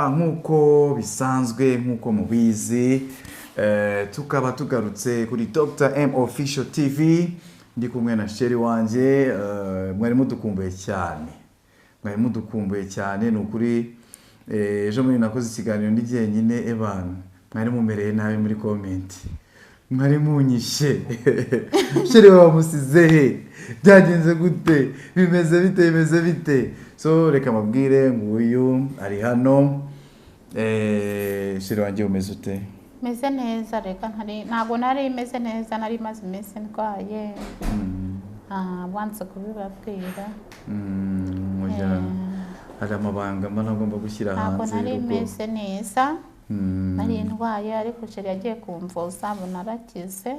nkuko bisanzwe nkuko mubizi tukaba tugarutse kuri Dr. M Official TV ndi kumwe na sheri wanje mwari mudukumbuye cyane nukuri ejo muri nakoze ikiganiro ndi jyenyine ebana mwari mumereye nabi muri comment mwari munyishe sheri wamusize he byagenze gute bimeze bite so reka mabwire nguyu ari hano sheri wanje umeze ute meze neza reka ntago nari meze neza nari maze imese ndwaye wanze kubibabwira hari amabanga mba nagomba gushyira hanze ntago nari meze neza nari ndwaye ariko sheri yagiye kumvuza abona arakize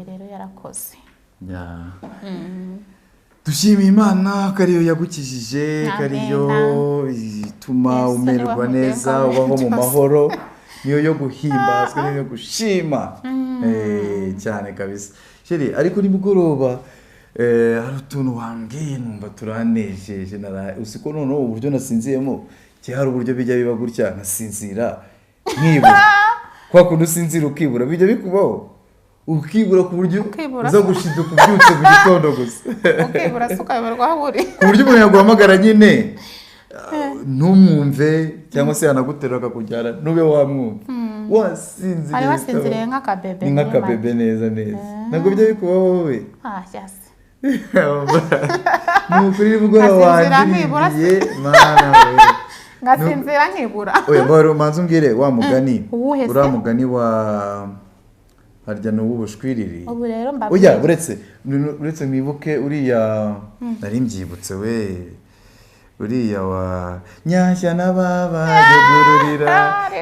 rero yarakoze dushima Imana kariyo yagukijije kariyo ituma umererwa neza ubaho mu mahoro niyo yo guhimbazwa niyo gushima cyane kabisa sheri ariko nimugoroba hari utuntu wambwiye numva turanejeje usiko none uburyo nasinziyemo hari uburyo bijya biba gutya nkasinzira nkibura kwa kuntu usinzira ukibura bijya bikubaho ukibura ku buryo uza gushiduka ubyutse mu gitondo gusa ukibura sukayoberwa buri ku buryo umuntu yaguhamagara nyine ntumwumve cyangwa se yanagutera akakujyana nube wamwumva wasinziriye ari wasinziriye nk'akabebe nk'akabebe neza ntabwo bijya bikubaho wowe yasi nukuri mugora wanjye mana ngasinzira nkibura oya mbaro manzu mbwire wa mugani ura mugani wa harya no ubushwiriri ubu rero mbabwiye oya uretse mwibuke uriya nari mbyibutse we uriya wa nyashya nababa yugururira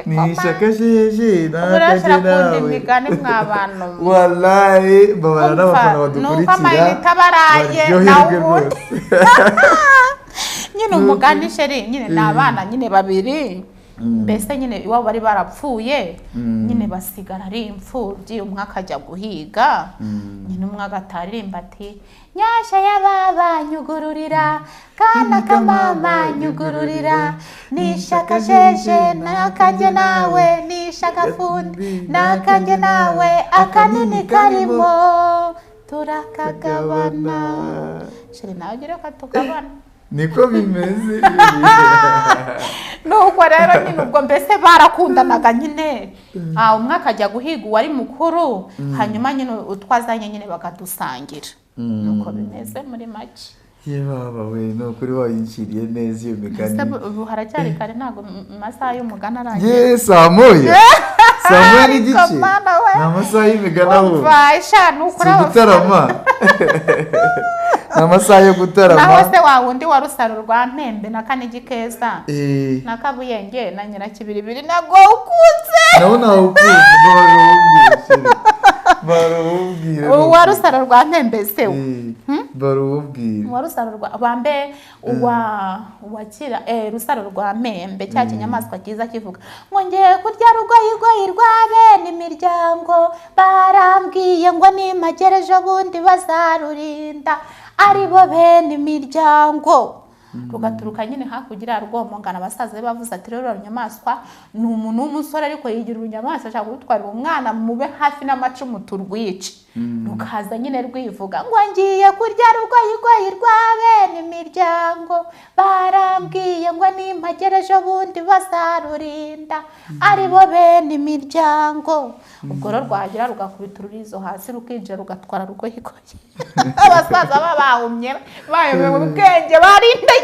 nishakajeje nakajye nawe imigani mw'abantu wallahi babana n'abafana badukurikira nuko amayita baraye nawe nyine umugani sheri nyine nabana nyine babiri mbese nyine iwabo bari barapfuye nyine basigara ari imfubyi umwe akajya guhiga nyine umwe agatarimba ati nyashya y'ababa nyugururira kana kamama nyugururira nishakajeje nakajye nawe nishakafundi nakajye nawe akanini karimo turakagabana sheri nawe ugira ko tukabana niko bimeze nuko rero nyine ubwo mbese barakundanaga nyine umwe akajya guhiga uwari mukuru hanyuma nyine utwazanye nyine bakadusangira nuko bimeze muri make baba we nukuri wayinciriye neza iyo migani ubu haracyari kare ntabwo amasaha y'umugani arangiye saa moya n'igice ni amasaha y'imigani aho gutarama ni amasaha yo gutarama naho se wa wundi wa Rusaro rwa Mpembe na Kanigi Keza na Kabuyenge na Nyirakibiribiri nago ukunze naho nawukunze barubwire uwa Rusaro rwa Mpembe se barubwire uwa Rusaro rwa Bambe uwa kira Rusaro rwa Mpembe cya kinyamaswa kiza kivuga ngo ngiye kurya rugoyigoyi rwa bene imiryango barambwiye ngo nimagereje bundi bazarurinda ari bo bene imiryango rugaturuka nyine hakugira rwomongana abasaza bavuze ati rero runyamaswa ni umuntu w'umusore ariko yigira urunyamaswa ashaka gutwara umwana mube hafi n'amacumu turwice rukaza nyine rwivuga ngo ngiye kurya rugoyigoyi rwa bene imiryango barambwiye ngo nimpagereje bundi bazarurinda ari bo bene imiryango ubwo rero rwagira rugakubita ururizo hasi rukinjira rugatwara rugoyigoyi abasaza babahumye bayobewe ubwenge barindagiye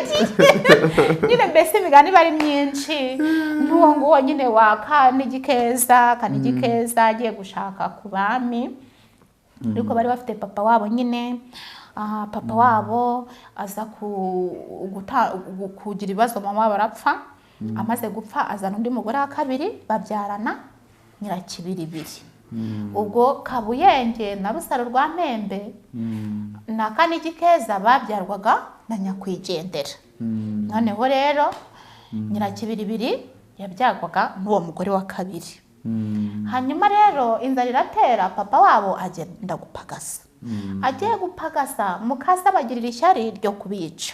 nyine mbese imigani bari myinshi n'uwo nguwo nyine wa Kanigi Keza agiye gushaka ku bami ariko bari bafite papa wabo nyine papa wabo aza kugira ibibazo mama barapfa amaze gupfa azana undi mugore wa kabiri babyarana Nyirakibiribiri ubwo Kabuyenge na Rusaro rwa Mpembe na Kanigi Keza babyarwaga na Nyakwigendera noneho rero Nyirakibiribiri yabyagwaga n'uwo mugore wa kabiri hanyuma rero inzara iratera papa wabo agenda gupagasa agiye gupagasa mukasa bagirira ishyari ryo kubica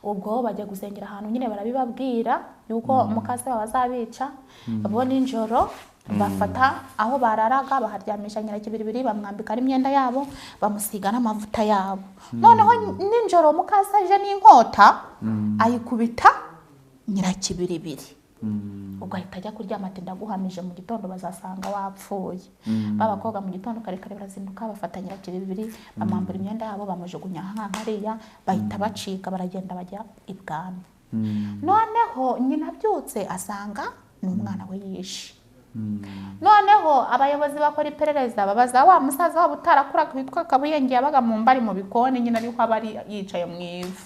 ubwo bajya gusengera ahantu nyine barabibabwira yuko mukase wabo azabica. Bo nijoro bafata aho bararaga baharyamisha Nyirakibiribiri, bamwambika n'imyenda yabo, bamusiga n'amavuta yabo. Noneho nijoro mukase aje n'inkota ayikubita Nyirakibiribiri. Ubwo ahita ajya kuryama ati ndaguhamije mu gitondo bazasanga wapfuye. Babakobwa mu gitondo kare kare barazinduka bafata Nyirakibiribiri, bamwambura imyenda yabo, bamujugunya hariya, bahita bacika baragenda bajya ibwami. Noneho nyina abyutse asanga n'umwana we yishe. Noneho abayobozi bakora iperereza babaza wa musaza wabo utarakuraga witwa Kabuyenge yabaga mu mbari mu bikoni nyine ariho abari yicaye mu ivu.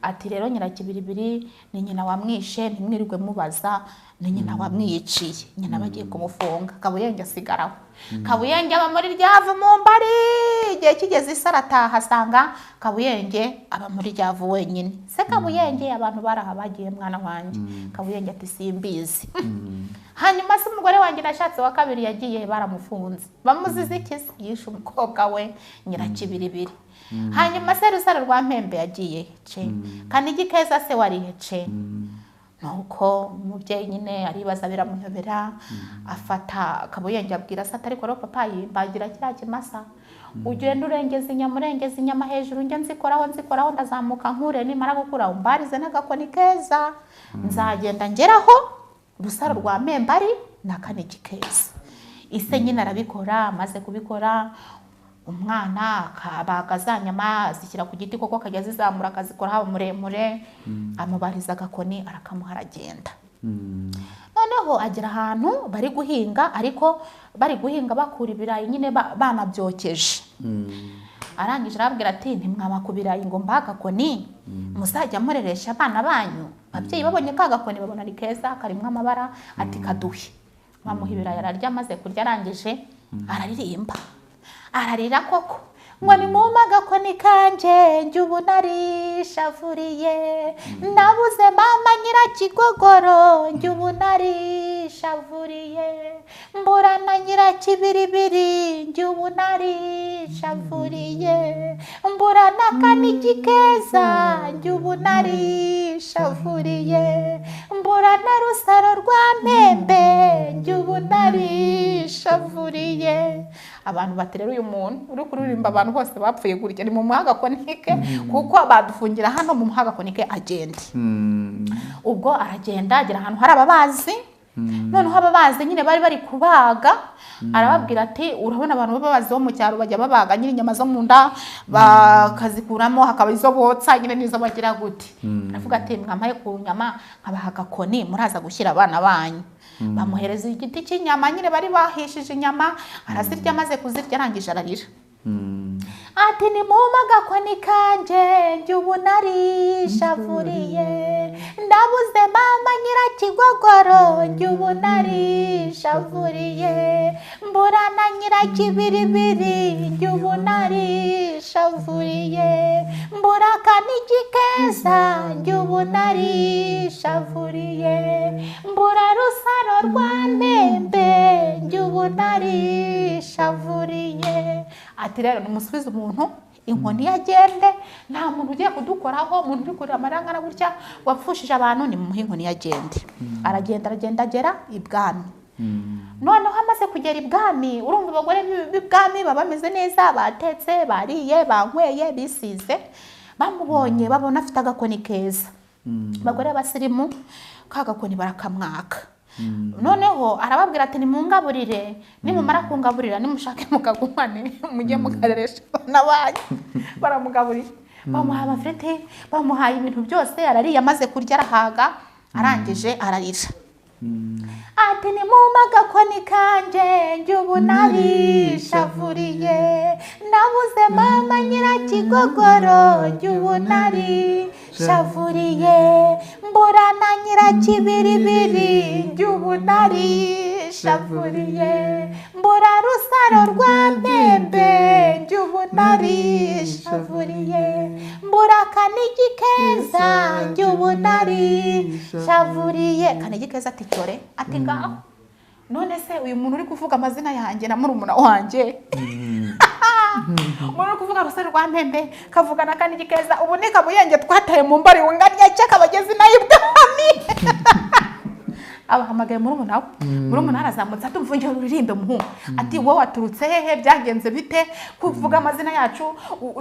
Ati rero Nyirakibiribiri ni nyina wamwishe, ntimwirirwe mubaza, ni nyina wamwiciye. Nyina bagiye kumufunga, Kabuyenge asigaraho. Kabuyenge aba muri ryavu mu mbari, igihe kigeze isarataha asanga Kabuyenge aba muri ryavu wenyine. Se Kabuyenge abantu baraha bagiye mwana wanjye. Kabuyenge ati simbizi. Hanyuma se umugore wanjye nashatse wa kabiri yagiye baramufunze. Bamuzize ikisi yishe umukobwa we Nyirakibiribiri. Hanyuma se Rusaro rwa Mpembe yagiye ce, Kanigi Keza se wari ce. Nuko umubyeyi nyine aribaza biramuyobera, afata Kabuyenge abwira se atari ko papa yimbagira kiriya kimasa, ugenda urengeza inyama hejuru, njye nzikoraho ndazamuka nkure, nimara gukura umbarize n'agakoni keza, nzagenda ngeraho Rusaro rwa Mpembe ari na Kanigi Keza. Ise nyine arabikora, amaze kubikora umwana akabaga za nyama zishyira ku giti koko kajya zizamura akazikora haba muremure, amubariza agakoni arakamuha aragenda. Noneho agera ahantu bari guhinga, ariko bari guhinga bakura ibirayi nyine banabyokeje. Arangije arabwira ati ntimwama ku birayi ngo mbaga agakoni muzajya mureresha abana banyu. Ababyeyi babonye ka gakoni babona ari keza karimwe amabara, ati kaduhe. Bamuha ibirayi ararya, amaze kurya arangije araririmba. Ararira koko ngo ni mu magakoni kanje njye ubu narishavuriye, nabuze mama Nyirakigogoro njye ubu narishavuriye, mbura na Nyirakibiribiri njye ubu narishavuriye, mbura na Kanigi Keza njye ubu narishavuriye, mbura na Rusaro rwa Mpembe njye ubu narishavuriye. Abantu bati rero uyu muntu uri kuririmba abantu bose bapfuye gutya ni mu muhagakonike, kuko badufungira hano mu muhagakonike agende. Ubwo aragenda agera ahantu hari ababazi. Noneho ababazi nyine bari kubaga, arababwira ati urabona abantu babazi bo mu cyaro bajya babaga nyine inyama zo mu nda bakazikuramo, hakaba izo botsa nyine nizo bagira gute. Aravuga ati mwamaye ku nyama nkabaha agakoni muraza gushyira abana banyu. Bamuhereza igiti cy'inyama nyine bari bahishije inyama, arazirya, amaze kuzirya arangije ararira. Ati ni mu magakoni kanje njye ubu narishavuriye, ndabuze mama Nyirakigogoro njye ubu narishavuriye, mbura na Nyirakibiribiri njye ubu narishavuriye, mbura Kanigi Keza njye ubu narishavuriye, mbura Rusaro rwa Mpembe njye ubu narishavuriye. Ati rero numusubize umuntu inkoni yagende, nta muntu ugiye kudukoraho, umuntu uri kurira amarangara gutya wapfushije abantu, ni mu inkoni yagende. Aragenda agera ibwami. Noneho amaze kugera ibwami, urumva abagore b'ibwami baba bameze neza, batetse, bariye, banyweye, bisize. Bamubonye babona afite agakoni keza. Abagore basirimu ka gakoni barakamwaka. Noneho arababwira ati nimungaburire, nimumara kungaburira nimushake mukagumane mujye mukareresha abana banyu. Baramugaburira, bamuha amafiriti, bamuhaye ibintu byose, arariye, amaze kurya arahaga, arangije ararira. Ati ni mu magakoni kanje njye ubu narishavuriye, nabuze mama Nyirakigogoro njye ubu narishavuriye, mbura na Nyirakibiribiri njye ubu narishavuriye, mbura Rusaro rwa Mpembe njye ubu narishavuriye, mbura Kanigi Keza njye ubu narishavuriye. Kanigi Keza ati cyore, ati ngaho none se uyu muntu uri kuvuga amazina yanjye na murumuna wanjye umuntu uri kuvuga Rusaro rwa Mpembe kavuga na Kanigi Keza ubu ni Kabuyenge twataye mu mbari wunganya cyaka bageze nayo ibwami abahamagaye murumuna arazamutse ati umvunje uririmbe muhungu ati wowe waturutse hehe byagenze bite kuvuga amazina yacu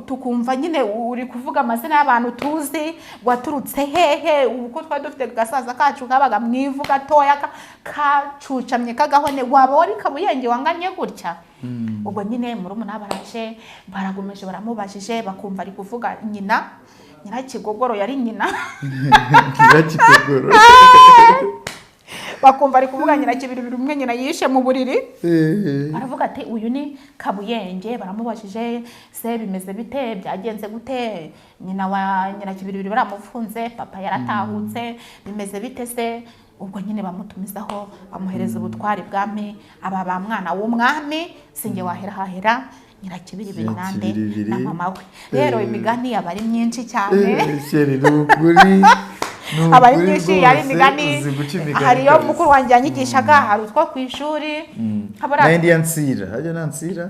tukumva nyine uri kuvuga amazina y'abantu tuzi waturutse hehe uko twari dufite gasaza kacu kabaga mwivu gatoya kacucamye kagahone waba wari Kabuyenge wanganye gutya ubwo nyine murumuna baraje baragumeje baramubajije bakumva ari kuvuga Nyirakigogoro yari nyina Nyirakigogoro bakumva ari kuvuga Nyirakibiribiri umwe nyina yishe mu buriri baravuga ati uyu ni Kabuyenge baramubajije se bimeze bite byagenze gute nyina wa Nyirakibiribiri baramufunze papa yaratahutse bimeze bite se ubwo nyine bamutumizaho bamuhereza ubutwari bwami aba ba mwana w'umwami singe wahera Nyirakibiribiri nande na mama we rero imigani aba ari myinshi cyane sheri n'ukuri abari myinshi yari imigani hariyo mukuru wanjye yanyigishaga hari utwo ku ishuri na India Nsira hajya na Nsira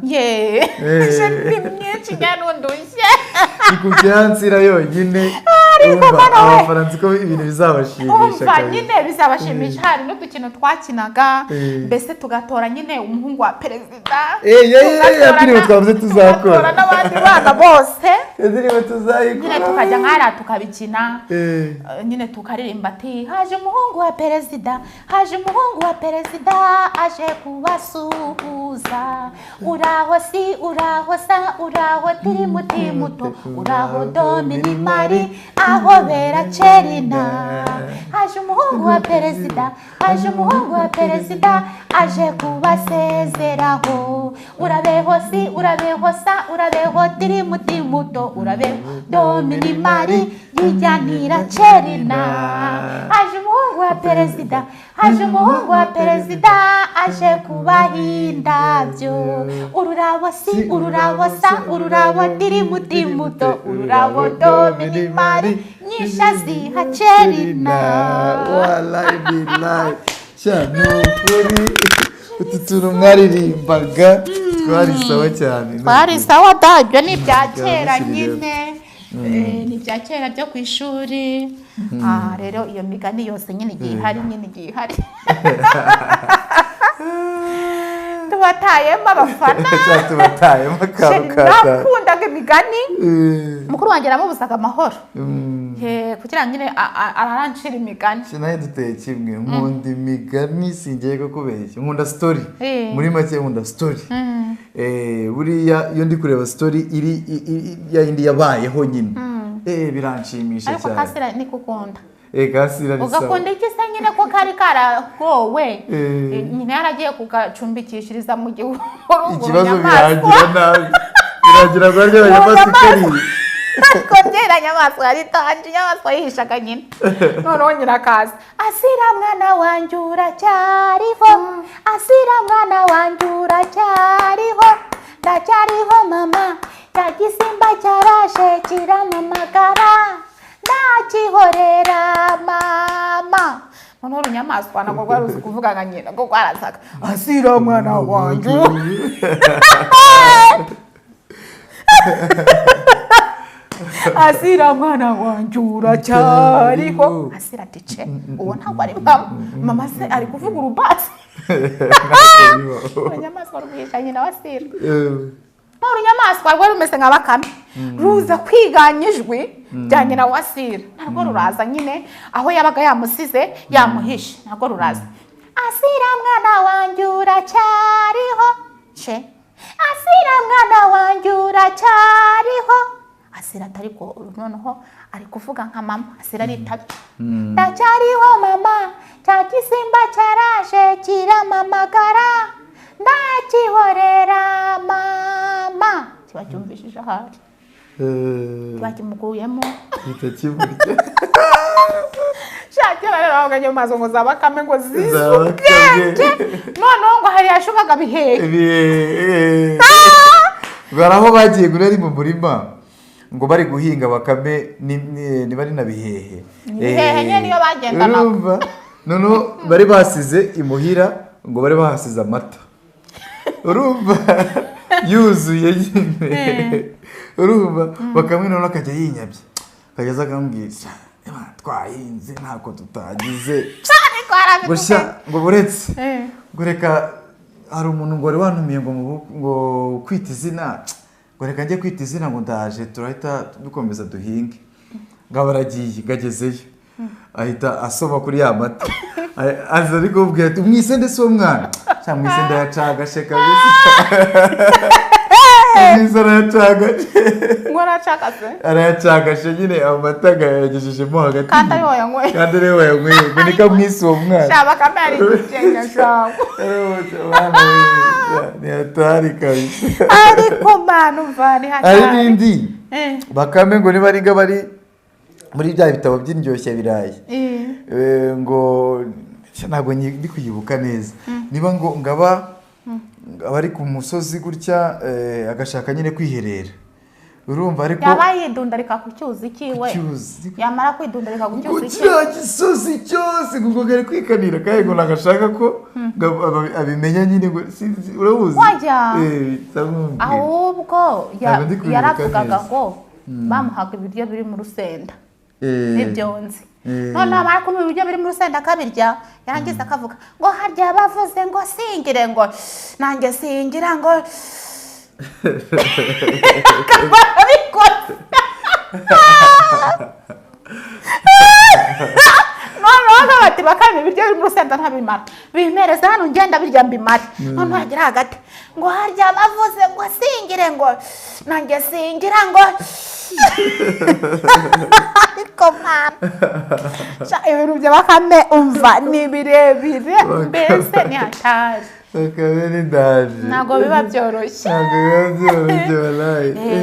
sheri myinshi nyanundushye ikujya Nsira yonyine abafaransa ko ibintu bizabashimisha kandi nyine bizabashimisha hari n'udukino twakinaga mbese tugatora nyine umuhungu wa perezida yapiriwe twavuze tuzakora n'abandi bana bose yaziriwe tuzayikora nyine tukajya nk'ahariya tukabikina nyine tukaririmba ati haje umuhungu wa perezida aje kubasuhuza uraho si uraho sa uraho tirimutimuto uraho Domini Mari aho bera Cerina haje umuhungu wa perezida aje kubasezeraho urabeho si urabeho sa urabeho tirimutimuto urabeho Domini Mari yijyanira Cerina haje umuhungu wa perezida aje kubahindabyo ururabo si ururabo sa ururabo tirimutimuto ururabo Domini Mari nyisha ziha Cerina wallahi billahi cyane utu tuntu mwaririmbaga twari sawa cyane twari sawa dabyo ni bya kera nyine ni bya kera byo ku ishuri rero iyo migani yose nyine igiye ihari tubatayemo abafana tubatayemo nakundaga imigani mukuru wanjye namubuzaga amahoro kugira ngo nyine araranshira imigani nawe duteye kimwe nkunda imigani singiye kukubeshya nkunda story muri make nkunda story buriya iyo ndi kureba story iri yindi yabayeho nyine biranshimisha cyane ariko Kasira ni kukunda Kasira ni sawa ugakunda iki se nyine ko kari karagowe nyine yaragiye kugacumbikishiriza mu gihugu ikibazo biragira nabi biragira ngo arya abanyamaswa ko byera nyamaswa ari tanje nyamaswa yihishaga nyine noneho nyirakaza asira mwana wanjye uracyariho ndacyariho mama cya gisimba cyaraje kiramamagara ndakihorera mama noneho urunyamaswa nabwo rwari uzi kuvuga nka nyina ngo rwarazaga asira mwana wanjye asira mwana wanjye uracyariho asira ati ce uwo ntabwo ari mama se ari kuvuga urubasi urunyamaswa rwihisha nyina wa Asira urunyamaswa rwari rumeze nka Bakame ruza kwiganya ijwi rya nyina wa Asira ntabwo ruraza nyine aho yabaga yamusize yamuhishe ntabwo ruraza asira mwana wanjye uracyariho ce asira mwana wanjye uracyariho Asira atari ko noneho ari kuvuga nka mama Asira aritabye ndacyariho mama cya gisimba cyaraje kiramamagara ndakihorera mama kiba cyumvishije ahari bakimukuyemo itakiburya shakira rero abaganye mu maso ngo za Bakame ngo zizubwenge noneho ngo hari yashukaga bihehe baraho bagiye gura ari mu murima ngo bari guhinga Bakame ni bari na bihehe bihehe niyo bagenda nako noneho bari basize imuhira ngo bari bahasize amata urumva yuzuye nyine urumva bakamwe none akajya yinyabye akageza akambwira twahinze ntako tutagize gusa ngo buretse ngo reka hari umuntu ngo wari wantumiye ngo kwita izina ngo reka njye kwita izina ngo ndaje turahita dukomeza duhinge ngo baragiye ngagezeyo ahita asoma kuri ya mata aza ari kubwira ati umwisende si umwana cyangwa umwisende yacagashe kabisa umwisende arayacagashe ngo aracakase arayacagashe nyine amata yagejejemo hagati kandi ari wayanyweye kandi ari wayanyweye ngo nika mwisi uwo mwana shaba kamera igenda shawo ni hatari kabisa ariko mwana umva ni hatari hari n'indi bakame ngo niba ariga bari muri bya bitabo by'indyoshya birayi ngo ntabwo ndi kuyibuka neza niba ngo ngaba ari ku musozi gutya agashaka nyine kwiherera urumva ariko yaba yidundarika ku cyuzi kiwe yamara kwidundarika ku cyuzi kiwe kiriya gisozi cyose ngo gari kwikanira kandi ngo nagashaka ko abimenya nyine ngo urabuzi ahubwo yaravugaga ngo bamuhaga ibiryo biri mu rusenda n'ibyonzi noneho amara kumva ibiryo biri mu rusenda akabirya yarangiza akavuga ngo harya bavuze ngo singire ngo nanjye singira ngo noneho bati bakame ibiryo biri mu rusenda ntabimara bimereza hano ngenda birya mbimare noneho hagira hagati ngo harya bavuze ngo singire ngo nanjye singira ngo ariko mwana ibintu bya bakame umva ni birebire mbese ni hatari bakame ni ndaje ntabwo biba byoroshye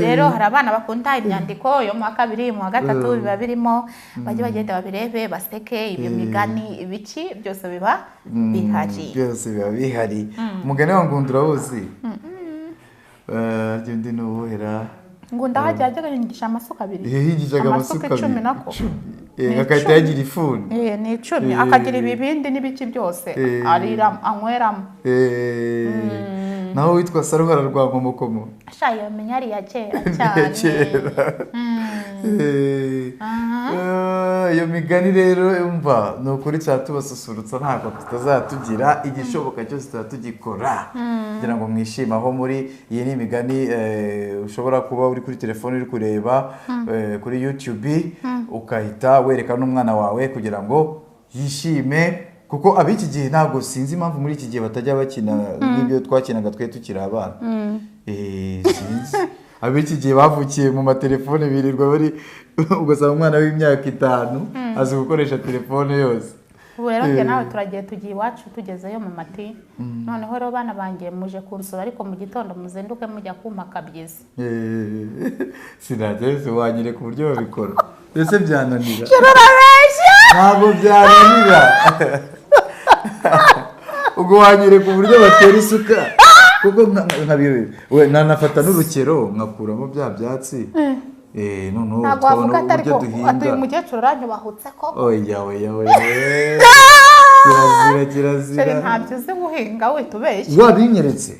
rero hari abana bakunda imyandiko yo mu wa kabiri mu wa gatatu biba birimo bajye bagenda babirebe baseke ibyo migani ibiki byose biba bihari umugani wa Ngunda urabuzi aryo ndi nubuhera Ngunda hajya yigisha amasuka abiri yigishaga amasuka 10 nako akahita yagira ifuni ni 10 akagira ibibindi n'ibiki byose arira anyweramo naho witwa Saruhara rwa Nkomokomo shayo menya ari ya kera cyane iyo migani rero umva ni ukuri cyatubasusurutsa ntabwo tutazatugira igishoboka cyose tutagikora kugira ngo mwishime aho muri iyi ni imigani ushobora kuba uri kuri telefone uri kureba kuri YouTube ukahita wereka n'umwana wawe kugira ngo yishime kuko abiki gihe ntabwo sinzi impamvu muri iki gihe batajya bakina n'ibyo twakinaga twe tukiri abana sinzi abiki gihe bavukiye mu matelefone birirwa bari ugasaba umwana w'imyaka 5 azi gukoresha telefone yose ubu rero njye nawe turagiye tugiye iwacu tugezeyo mu mati noneho rero bana bangiye muje kunsura ariko mu gitondo muzenduke mujya kumaka byiza sinageze wanyire ku buryo babikora ese byananira ntabwo byananira ubwo wanyire ku buryo batera isuka kuko we nanafata n'urukero nkakuramo bya byatsi noneho ukabona uburyo duhinga atuye umukecuru uranyubahutse ko oya kirazira ntabyo uzi guhinga we tubeshye wabinyeretse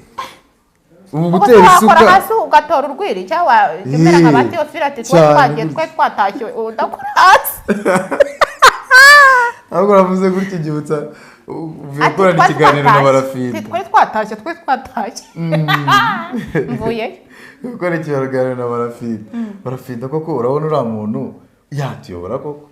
ubu gutera isuka hasi ugatora urwiri cyangwa kimera nk'abati ofira ati twagiye twatashye udakora hasi ahubwo uravuze gutya igibutsa uvuye gukorana ikiganiro na Barafindi twe twatashye mvuye gukora ikiganiro na Barafindi koko urabona uriya muntu yatuyobora koko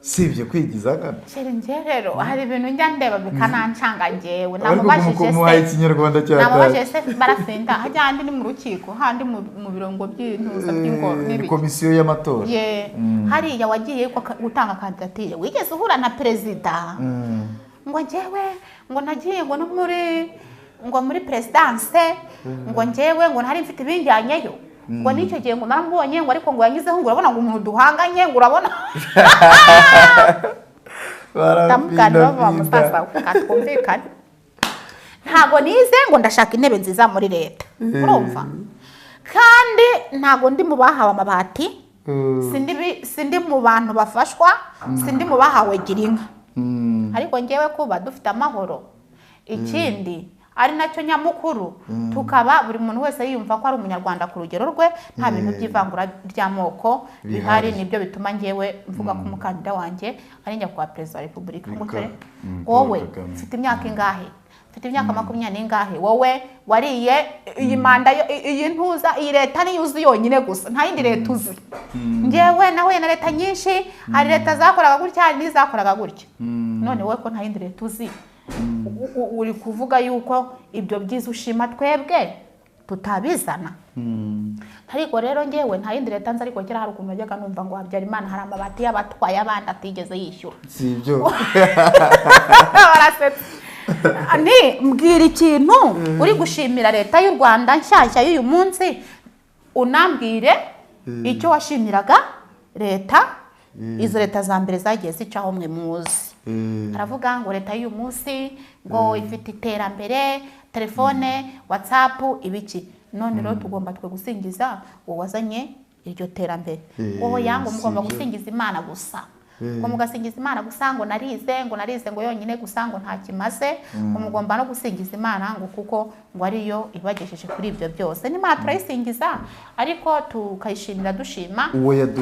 sibye kwigiza kana nje rero hari ibintu njya ndeba bikanancanga ngewe namubajije se Barafindi hajya handi ni mu rukiko handi mu birongo by'intuza by'ingo n'ibiki komisiyo y'amatora hariya wagiye gutanga kandidatire wigeze uhura na perezida ngo njyewe ngo nagiye ngo no muri presidence ngo njyewe ngo ntari mfite ibinjyanyeyo ngo nicyo gihe ngo naramubonye ngo ariko ngo yangizeho ngo urabona ngo umuntu duhanganye ngo urabona Barafindi bamusasa katwumvikana ntago nize ngo ndashaka intebe nziza muri leta urumva kandi ntago ndi mu bahawe amabati sindi mu bantu bafashwa sindi mu bahawe girinka ariko njyewe kuba dufite amahoro ikindi ari nacyo nyamukuru tukaba buri muntu wese yiyumva ko ari umunyarwanda ku rugero rwe nta bintu by'ivangura ry'amoko bihari nibyo bituma ngewe mvuga ko umukandida wanjye ari nyakubahwa perezida wa repubulika wowe ufite imyaka ingahe ufite imyaka 20 n'ingahe wowe wariye iyi manda iyi ntuza iyi leta ni yuzi yonyine gusa nta yindi leta uzi ngewe nawe na leta nyinshi hari leta zakoraga gutya hari n'izakoraga gutya none wowe ko nta yindi leta uzi uri kuvuga yuko ibyo byiza ushima twebwe tutabizana ariko rero ngewe nta yindi leta nzi ariko kera hari ukuntu najyaga numva ngo Habyarimana hari amabati y'abatwaye abandi atigeze yishyura sibyo barasetse ni mbwira ikintu uri gushimira leta y'u Rwanda nshyashya y'uyu munsi unambwire icyo washimiraga leta izo leta za mbere zagiye zicaho mwe muzi aravuga ngo leta y'uyu munsi ngo ifite iterambere telefone WhatsApp ibiki none rero tugomba twe gusingiza uwo wazanye iryo terambere wowe yango mugomba gusingiza Imana gusa ngo mugasingiza Imana gusa ngo narize ngo yonyine gusa ngo nta kimaze ngo mugomba no gusingiza Imana ngo kuko ngo ariyo ibagesheje kuri ibyo byose n'Imana turayisingiza ariko tukayishimira dushima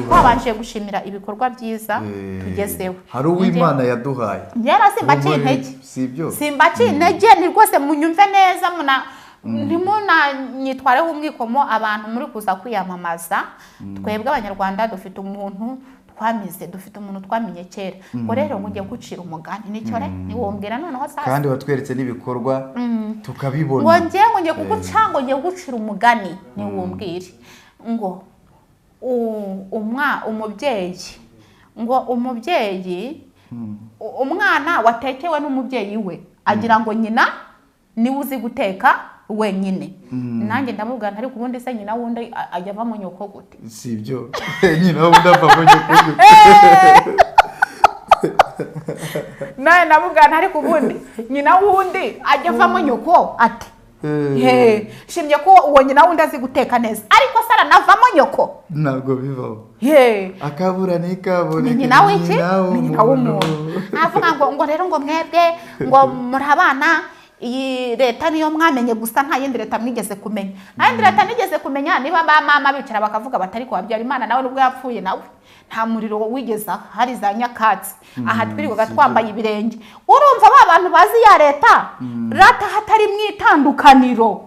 twabanje gushimira ibikorwa byiza tugezeho hari uw'Imana yaduhaye yara simbaciye intege sibyo simbaciye intege ni rwose munyumve neza ntimuna nyitwareho umwikomo abantu muri kuza kwiyamamaza twebwe abanyarwanda dufite umuntu twamize dufite umuntu twamenye kera ngo rero ngo ngiye gucira umugani nicyo re niwombwira noneho sasa kandi watweretse n'ibikorwa tukabibona ngo ngiye kuguca ngo ngiye gucira umugani niwombwire ngo umubyeyi umwana watekewe n'umubyeyi we agira ngo nyina niwe uzi guteka wenyine nanjye ndamubwira ariko ubundi se nyina wundi ajya ava mu nyoko gute sibyo nyina wundi ava mu nyoko gute naye ndamubwira ariko ubundi nyina wundi ajya ava mu nyoko ati shimye ko uwo nyina wundi azi guteka neza ariko sara navamo nyoko ntabwo bivaho akabura n'ikabone nyina w'iki nyina w'umuntu avuga ngo rero ngo mwebwe ngo muri abana iyi leta niyo mwamenye gusa nta yindi leta mwigeze kumenya nta yindi leta nigeze kumenya niba ba mama bicara bakavuga batari ko Habyarimana nawe nubwo yapfuye nawe nta muriro wigeza hari za nyakatsi aha twirigoga twambaye ibirenge urumva ba bantu bazi ya leta rata hatari mwitandukaniro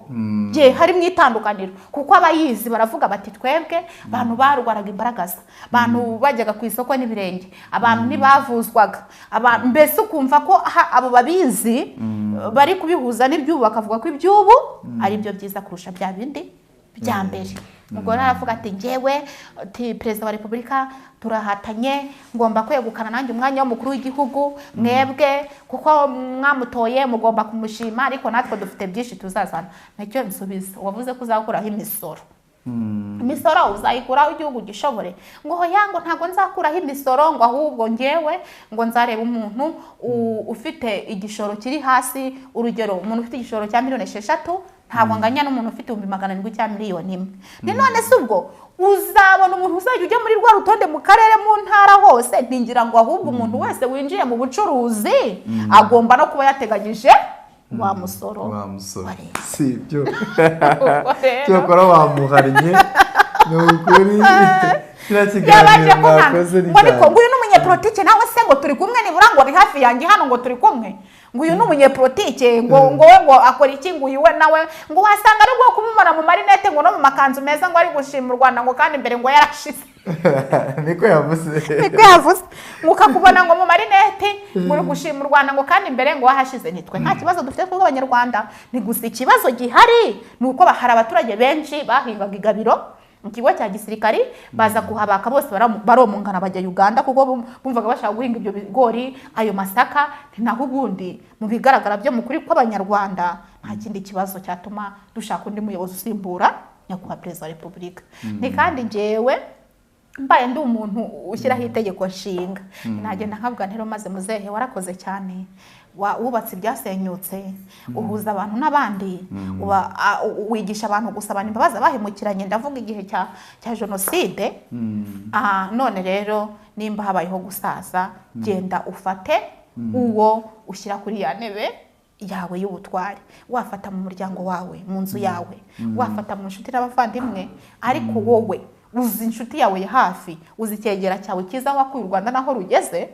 je hari mwitandukaniro kuko abayizi baravuga bati twebwe abantu barwaraga imbaragaza abantu bajyaga ku isoko n'ibirenge abantu ntibavuzwaga abantu mbese ukumva ko abo babizi bari kubihuza n'ibyubu bakavuga ko ibyubu ari byo byiza kurusha bya bindi bya mbere umugore aravuga ati ngewe perezida wa repubulika turahatanye ngomba kwegukana nanjye umwanya w'umukuru w'igihugu mwebwe kuko mwamutoye mugomba kumushima ariko natwe dufite byinshi tuzazana nacyo nsubiza wavuze ko uzakuraho imisoro imisoro uzayikuraho igihugu gishobore ngo yango ntago nzakuraho imisoro ngo ahubwo ngewe ngo nzareba umuntu ufite igishoro kiri hasi urugero umuntu ufite igishoro cya 6,000,000 ntabwo nganya n'umuntu ufite 700,000 cya 1,000,000 ni none se ubwo uzabona umuntu uzajya ujya muri rwa rutonde mu karere mu ntara hose ntingira ngo ahubwo umuntu wese winjiye mu bucuruzi agomba no kuba yateganyije wa musoro sibyo cyokora wamuhariye ni ukuri kirakiganira mwakoze ni cyane ngo uyu n'umunyepolitike nawe se ngo turi kumwe nibura ngo ari hafi yanjye hano ngo turi kumwe ngo uyu n'umunyepolitike ngo akora iki ngo uyu we nawe ngo wasanga ari bwo kumumara mu marinete ngo no mu makanzu meza ngo ari gushima u Rwanda ngo kandi imbere ngo yarashize niko yavuze ngo ukakubona ngo mu marinete ngo uri gushima u Rwanda ngo kandi imbere ngo wahashize nitwe nta kibazo dufite twebwe abanyarwanda ni gusa ikibazo gihari ni uko hari abaturage benshi bahingaga igabiro mu kigo cya gisirikari baza kuhabaka bose baromongana bajya Uganda kuko bumvaga bashaka guhinga ibyo bigori ayo masaka naho ubundi mu bigaragara byo mukuri kw'abanyarwanda nta kindi kibazo cyatuma dushaka undi muyobozi usimbura nyakubahwa perezida wa repubulika ni kandi njewe mbaye ndi umuntu ushyiraho itegeko nshinga nagenda nkabwa ntero maze muzehe warakoze cyane wubatse ibyasenyutse uhuza abantu n'abandi wigisha abantu gusabana imbabazi bahemukiranye ndavuga igihe cya jenoside none rero nimba habayeho gusaza genda ufate uwo ushyira kuri ya ntebe yawe y'ubutware, wafata mu muryango wawe, mu nzu yawe, wafata mu nshuti n'abavandimwe, ariko wowe uzi inshuti yawe ya hafi, uzi icyegera cyawe cyiza wakuye u Rwanda naho rugeze,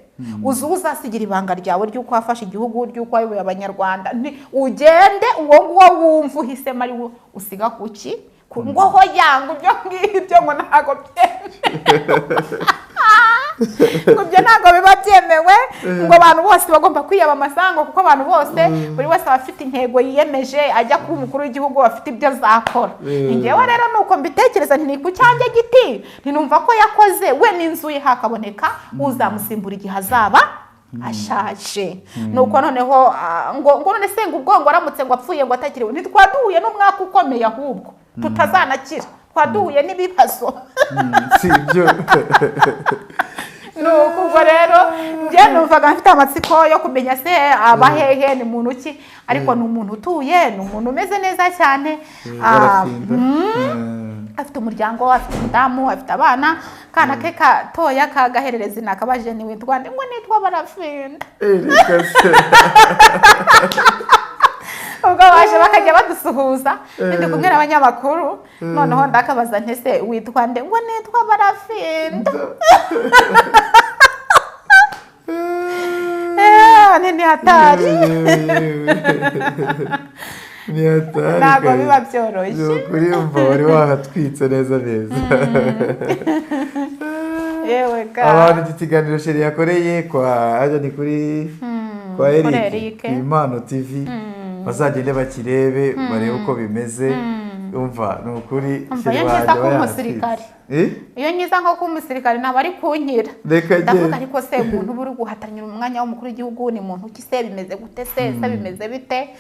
uzi uzasigira ibanga ryawe ry'uko wafashe igihugu, ry'uko wayoboye abanyarwanda, ugende uwo nguwo wumva uhisemo ari wo usiga kuki ngo ho yangu ibyo ngibyo ngo ntago kubyo ntago biba byemewe ngo abantu bose bagomba kwiyamamaza, ngo kuko abantu bose buri wese aba afite intego yiyemeje, ajya kuba umukuru w'igihugu, afite ibyo azakora. Njyewe rero nuko mbitekereza, nti ku cyanjye giti ntinumva ko yakoze we n'inzu ye hakaboneka uzamusimbura igihe azaba ashaje. Nuko noneho ngo none se ngo ubwo ngo aramutse ngo apfuye ngo atakiriwe, ntitwaduhuye n'umwaka ukomeye, ahubwo tutazanakira, twaduhuye n'ibibazo. sibyo nuko ubwo rero njye numvaga mfite amatsiko yo kumenya se abahehe ni muntu ki, ariko ni umuntu utuye, ni umuntu umeze neza cyane, afite umuryango, afite umudamu, afite abana, kana ke katoya kagaherereza nakabaje ni witwa nde, ngo nitwa Barafinda. ubwo baje bakajya badusuhuza ndi kumwe n'abanyamakuru, noneho ndakabaza ntese witwa nde, ngo nitwa Barafinda. Ni hatari, ni hatari, ntabwo biba byoroshye. kuri umva wari wahatwitse neza neza. Yewe ka abantu iki kiganiro Sheri yakoreye ni kuri kwa Eric Impano TV, bazagende bakirebe barebe uko bimeze. Umva ni ukuri Sheri waje umusirikare, iyo nyiza nko ku musirikare naba ari kunkira, ndavuga ariko se umuntu buri guhatanira umwanya w'umukuru w'igihugu ni muntu ki se, bimeze gute se, bimeze bite?